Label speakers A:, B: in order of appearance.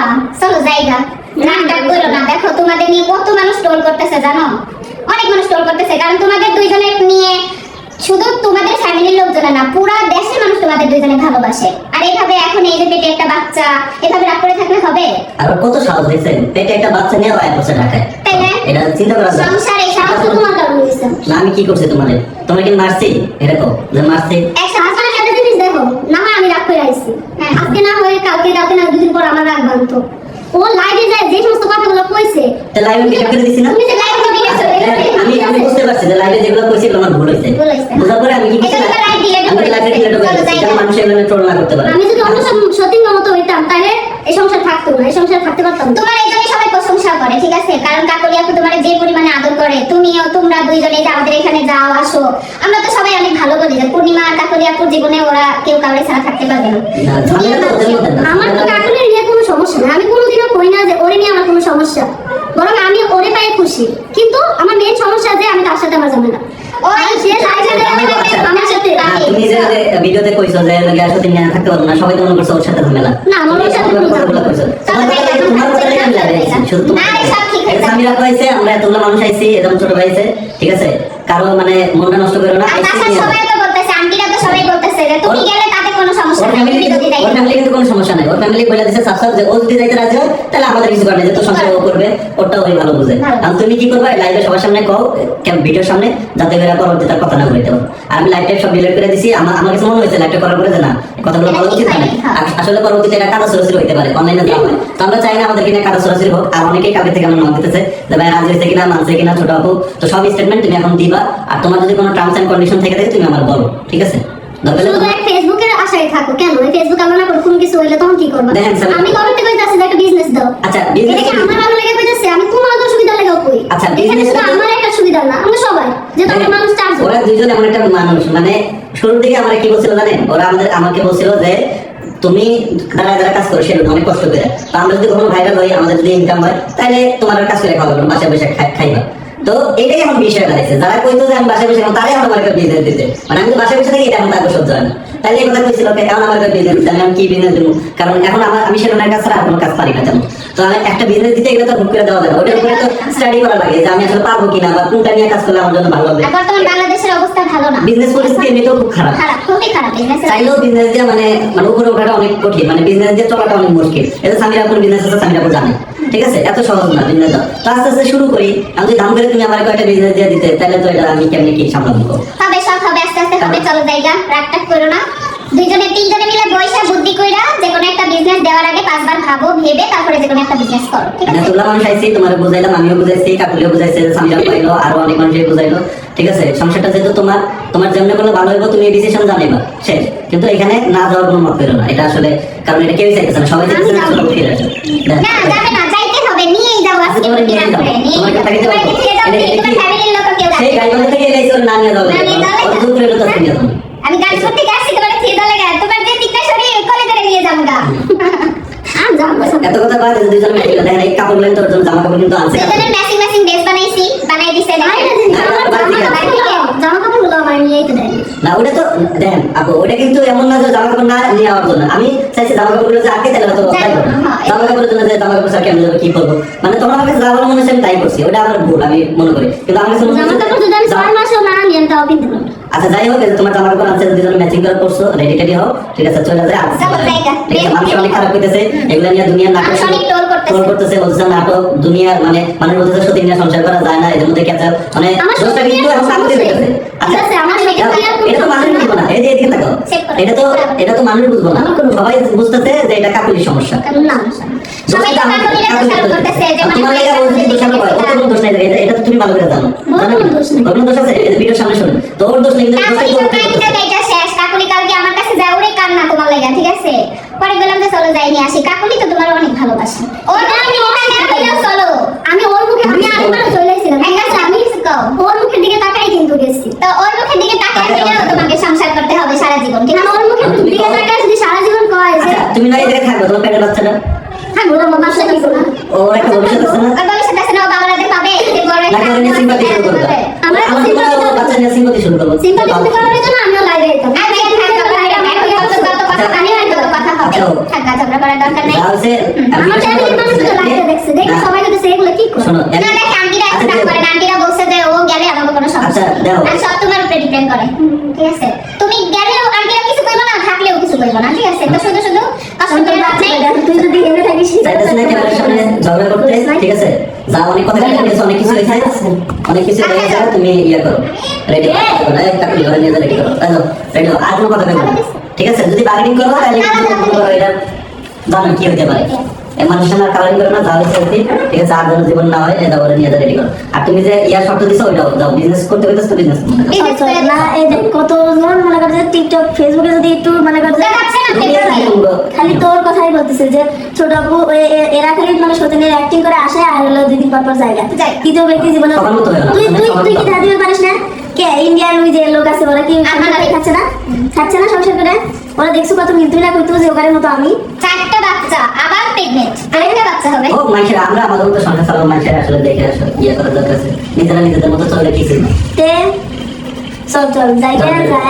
A: বলবা? চলো জায়গা নাটক করো না। দেখো তোমাদের নিয়ে কত মানুষ ট্রোল করতেছে জানো, অনেক মানুষ ট্রোল করতেছে, কারণ তোমাদের দুইজনের নিয়ে শুধু তোমাদের ফ্যামিলির লোকজন না, পুরো দেশের মানুষ তোমাদের দুইজনে ভালোবাসে। আর এইভাবে এখন এই যে পেটে একটা বাচ্চা, এভাবে রাগ করে থাকলে হবে?
B: আর কত সাহস হয়েছে পেটে একটা বাচ্চা নিয়ে আয় বসে ঢাকায়,
A: তাই না?
B: এটা চিন্তা করা যায়?
A: সংসারে সাহস তো তোমার কারণে হয়েছে।
B: না আমি কি করছি তোমারে? তোমার কি মারছি? এরকম যে মারছি?
A: একটা হাসপাতালে একটা জিনিস দেখো না, হয় আমি রাগ করে আইছি, আজকে না হয় কালকে, কালকে না দুদিন পর আমার রাগ বানতো। ও লাইভে যায় যে সমস্ত কথাগুলো কইছে,
B: তা লাইভে কি করে দিছি না?
A: তুমি যে লাইভে দিয়েছো
B: আমি বুঝতে পারছি যে লাইভে যেগুলো কইছি আমার ভুল হইছে। বুঝার পরে আমি কি করছি?
A: এটা লাইভ ডিলেট করে
B: লাইভে ডিলেট করে দিছি যেন মানুষ এগুলো ট্রোল না করতে পারে।
A: আমি যদি অন্য সব সতীঙ্গ মতো হইতাম তাহলে এই সংসার থাকতো না, এই সংসার থাকতে পারতাম। তোমার এই জন্য সবাই প্রশংসা করে, ঠিক আছে? কারণ কাকলি আপু তোমার যে পরিমাণে আদর করে, তুমিও, তোমরা দুইজনে যে আমাদের এখানে যাও আসো, আমরা তো সবাই অনেক ভালো বলি যে পূর্ণিমা আর কাকলি আপুর জীবনে ওরা কেউ কাউরে ছাড়া থাকতে পারবে না। আমার তো কাকলির নিয়ে কোনো সমস্যা না, আমি কোনোদিনও কই না যে ওরে নিয়ে আমার কোনো সমস্যা, বরং আমি ওরে পায়ে খুশি। কিন্তু আমার মেন সমস্যা যে আমি তার সাথে আমার ঝামেলা। ওই সে লাইভে আমার সাথে
B: তুমি যে ভিডিওতে কইছো যে লাগা সাথে নিয়ে থাকতে পারো না, সবাই তো মনে করছে ওর সাথে ঝামেলা।
A: না, আমার ওর সাথে কোনো ঝামেলা
B: কইছো। তোমার কথা আমি লাগে শুধু তোমার। সামিরা কইছে আমরা এতগুলো মানুষ আইছি, এরকম ছোট ভাইছে, ঠিক আছে? কারো মানে মনটা নষ্ট করো না।
A: আর তাছাড়া সবাই তো বলতেছে, আন্টিরা তো সবাই বলতেছে যে তুমি গেলে তাতে কোনো সমস্যা নেই, তুমি যদি যাই।
B: ওর ফ্যামিলি কিন্তু কোনো সমস্যা নাই। ওর ফ্যামিলি বলে দিয়েছে সাবসাব যে ও যদি যাইতে রাজি হয় তাহলে আমাদের কিছু করার নেই, যে তো সংসার ও করবে, ওটা ওই ভালো বুঝে। আর তুমি কি করবে? লাইভে সবার সামনে কও, ভিডিওর সামনে, যাতে করে পরবর্তী তার কথা না বলতে পারো। আর আমি লাইভটা সব ডিলিট করে দিছি। আমার কাছে মনে হয়েছে লাইভটা করার পরে যে না, কথাগুলো বলা উচিত না। আসলে পরবর্তীতে এটা কাদা সরাসরি হইতে পারে, অনলাইনে দেওয়া হয়। তো আমরা চাই না আমাদের কিনা কাদা সরাসরি হোক। আর অনেকেই কালকে থেকে আমার নাম দিতেছে যে ভাই রাজি হয়েছে কিনা, মানছে কিনা ছোট আপু। তো সব স্টেটমেন্ট তুমি এখন দিবা। আর তোমার যদি কোনো টার্মস এন্ড কন্ডিশন থেকে থাকে তুমি আমার বলো, ঠিক আছে?
A: ফেসবুকের আশায় থাকো কেন? ফেসবুক আমরা না কোনো কিছু হইলে তখন কি করবা? আমি কমেন্টে কইতাছি যে একটা বিজনেস দাও।
B: আচ্ছা
A: এটা কি আমার ভালো লাগে কইতাছি? আমি তোমার তো সুবিধা লাগা কই?
B: আচ্ছা
A: বিজনেস তো আমার একটা সুবিধা না, আমরা সবাই যে তোমরা মানুষ চারজন।
B: ওরা দুইজন এমন একটা মানুষ, মানে শুরুর দিকে আমরা কি বলছিল জানেন? ওরা আমাকে বলছিল যে তুমি যারা যারা কাজ করো সেটা অনেক কষ্ট করে, তো আমরা যদি কখনো ভাইরাল হই, আমাদের যদি ইনকাম হয়, তাহলে তোমার কাজ করে খাওয়া যাবে, বাসায় বসে খাইবা। তো এটাই এখন বিষয় দাঁড়াইছে। যারা কইতো যে আমি বাসায় বসে তারাই এখন আমার বিজনেস দিতে, মানে আমি তো বাসায় বসে থাকি, এটা এখন তার সহ্য হয় না। তাহলে এই কথা কইছিল এখন আমার বিজনেস দিতে, আমি কি বিজনেস দেবো? কারণ এখন আমি সেরকম কাজ ছাড়া আর কোনো কাজ পারি না তেমন। তো আমি একটা বিজনেস দিতে গেলে তো হুট করে দেওয়া যাবে, ওটার উপরে তো স্টাডি করা লাগে যে আমি আসলে পারবো কিনা, বা কোনটা নিয়ে কাজ করলে আমার জন্য ভালো হবে।
A: বর্তমান বাংলাদেশের অবস্থা ভালো না,
B: বিজনেস পরিস্থিতি এমনিতেও খুব খারাপ,
A: খুবই খারাপ।
B: চাইলেও বিজনেস দিয়ে মানে উপরে ওঠাটা অনেক কঠিন, মানে বিজনেস দিয়ে চলাটা অনেক মুশকিল। এটা সামিরাপুর বিজনেস আছে, সামিরাপুর জানে, ঠিক আছে? এত সহজ না বিজনেস। তো আস্তে আস্তে শুরু করি। আমি যদি দাম করে তুমি আমার কয়েকটা বিজনেস দিয়ে দিতে, তাহলে তো এটা আমি কেমনি কি সামলাবো?
A: হবে, সব হবে, আস্তে আস্তে হবে। চলো জায়গা রাগ টাগ করো না, দুইজনে তিনজনে মিলে বৈশা বুদ্ধি কইরা যে কোনো একটা বিজনেস দেওয়ার আগে 5 বার ভাবো, ভেবে তারপরে যে কোনো একটা বিজনেস করো, ঠিক আছে?
B: তোমরা মানুষ আইছি, তোমার বুঝাইলাম, আমিও বুঝাইছি, কাকুলিও বুঝাইছে, সামিরা পাইলো, আরো অনেক মানুষই বুঝাইলো, ঠিক আছে? সংসারটা যেহেতু তোমার যেমন করলে ভালো হইব, তুমি ডিসিশন জানিবা, শেষ। কিন্তু এখানে না যাওয়ার কোনো মত করো না, এটা আসলে, কারণ এটা কেউই চাইতেছে না, সবাই চাইতেছে না চলো ফিরে আসো।
A: না যাবে না, যাইতে হবে, নিয়েই যাও আজকে বিরাট করে নিয়ে তোমার ফ্যামিলির লোক কেউ
B: সেই গাইবান্ধা থেকে এলাইছো না নিয়ে যাও, অত দূর করে তো তুমি যাও।
A: আমি গাড়ি করতে গেছি, তোমার থিয়েটার লাগা, তোমার যে টিকা সরি কোলে করে নিয়ে যাবো গা।
B: এত কথা বাদ, দুইজন মিলে দেখেন এই কাপড় গুলো তোর জন্য জামা কাপড় কিন্তু আনছে,
A: দুজনের ম্যাচিং ম্যাচিং ড্রেস বানাই দিছে। জামা কাপড় গুলো আমার নিয়ে আইতে দেয়
B: না, ওটা তো দেখেন আপু, ওটা কিন্তু এমন না যে জামা কাপড় না নিয়ে যাওয়ার জন্য। আমি চাইছি জামা কাপড় গুলো যে আটকে তাহলে তো তাই করবো। জামা কাপড়ের জন্য যে জামা কাপড় সাথে আমি কি করবো, মানে তোমার কাছে যা ভালো মনে হচ্ছে আমি তাই করছি, ওটা আমার ভুল আমি মনে করি। কিন্তু আমার কাছে
A: জামা কাপড় যদি আমি 6 মাসও না নিয়ে তাও কিনতে পারবো।
B: আচ্ছা যাই হোক, তোমার জামা কাপড় আছে, দুজন ম্যাচিং করে পরছো, রেডি টেডি হও, ঠিক আছে? চলে যায়। মানুষ অনেক খারাপ হইতেছে, এগুলো নিয়ে দুনিয়ার নাটক ট্রোল করতেছে, বলছে নাটক দুনিয়ার, মানে মানুষ বলতেছে সত্যি নিয়ে সংসার করা যায় না, এর মধ্যে ক্যাচ মানে দোষটা কিন্তু এখন সামনে হইতেছে। আচ্ছা এটা তো মানুষ বুঝবো না, এই যে এদিকে থাকো, এটা তো মানুষ বুঝবো না, সবাই বুঝতেছে যে এটা কাকুলির সমস্যা।
A: সবাই তো কাকুলিরা দোষারোপ করতেছে যে
B: তোমার লাগা ওর যদি দোষারোপ হয়, ওর কোনো দোষ নাই, এটা তো তুমি ভালো করে জানো। কোনো দোষ আছে? এই ভিডিওর সামনে শুনুন, তো ওর দোষ নেই, কিন্তু
A: কাকুলি কালকে আমার কাছে যাও রে কান্না তোমার লাগা, ঠিক আছে? পরে বললাম যে চলো যাই নিয়ে আসি, কাকুলি তো তোমার অনেক ভালোবাসে। ওর আমি চলো, আমি ওর মুখে আমি আরেকবার চলে এসেছিলাম, আমি ওর মুখের দিকে তাকাই কিন্তু গেছি। তো ওর মুখের দিকে তাকাই দিলেও তোমাকে সংসার করতে হবে সারা জীবন, ঠিক আছে? ওর মুখের দিকে তাকাই যদি সারা জীবন কয় যে
B: তুমি না এদিকে থাকবে, তোমার পেটের বাচ্চাটা
A: থাকবো না, আমার সাথে কিছু না,
B: ও একটা ভবিষ্যৎ আছে না,
A: আর ভবিষ্যৎ আছে না, ও বাবারাতে পাবে, এতে বড়
B: না করে নিয়ে সিম্পাথি শুরু করবে। আমার বাচ্চা নিয়ে সিম্পাথি শুরু করবো,
A: সিম্পাথি শুরু করার জন্য আমিও লাইভে যেতাম। আমি থাকবো লাইভে, আমি কথা হবে, থাকা যাবে। করার দরকার নাই।
B: যা হচ্ছে,
A: আমার ফ্যামিলির মানুষ তো লাইভে দেখছে, দেখে
B: না।
A: সবাই হচ্ছে এগুলো কি করে?
B: শোনো,
A: না দেখ আন্টিরা এখন
B: আচ্ছা,
A: রাগ করে না, আন্টিরা বলছে যে ও গেলে আমাকে কোনো সমস্যা
B: আচ্ছা,
A: নেই।
B: দেখো।
A: আর সব তোমার উপরে ডিপেন্ড করে, ঠিক আছে? তুমি গেলেও আন্টিরা কিছু কইবো না, থাকলেও কিছু কইবো না, ঠিক আছে? তো শুধু শুধু কষ্ট করে লাভ নেই।
C: তুই যদি এনে থাকিস
B: চাইতেছ না ক্যামেরার সামনে ঝগড়া করতে, ঠিক আছে? যা অনেক কথা বলেছে, অনেক কিছু হয়েছে, অনেক কিছু হয়ে গেছে, তুমি ইয়ে করো, রেডি করো, কাকুলি ঘরে নিয়ে রেডি করো, রেডি করো, আর কোনো কথা বলবো না, ঠিক আছে? যদি বার্গেনিং করো তাহলে কিন্তু করো, এটা জানো কি হতে পারে। এই মানুষের সামনে কালারিং করো না, তাহলে সেলফি, ঠিক আছে? আর যেন জীবন না হয়, এটা করে নিয়ে রেডি করো। আর তুমি যে ইয়ার শর্ত দিছো, ওইটাও যাও, বিজনেস করতে হইতেছে তো বিজনেস
A: বিজনেস করে
C: না এই যে কতজন মনে করে যে টিকটক ফেসবুকে যদি একটু মনে করে যে
A: দেখাচ্ছে না পেপারে।
C: খালি তোর কথাই বলতেছে যে ছোট আপু এরা খালি মানে সতীনের অ্যাক্টিং করে আসে আর হলো দুদিন পর পর জায়গা
A: যায়।
C: তৃতীয় ব্যক্তি জীবনে
B: সবার মতো হয় না।
C: তুই তুই
B: সবার
C: তুই
B: মতো
C: কি ধার দিতে পারিস না? কে ইন্ডিয়ান ওই যে লোক আছে ওরা কি
A: আমার
C: সংসার খাচ্ছে না? খাচ্ছে না সংসার করে? ওরা দেখছো কত মিলতুই না করতো যে ওখানের মতো আমি
A: 4টা বাচ্চা, আবার প্রেগনেন্ট, আরেকটা বাচ্চা হবে।
B: ও মানুষের, আমরা আমাদের মতো সংখ্যা চালাবো, মানুষের আসলে দেখে আসলে ইয়ে করার দরকার আছে, নিজেরা নিজেদের মতো চললে কিছু না।
C: তে চল চল জায়গায় যায়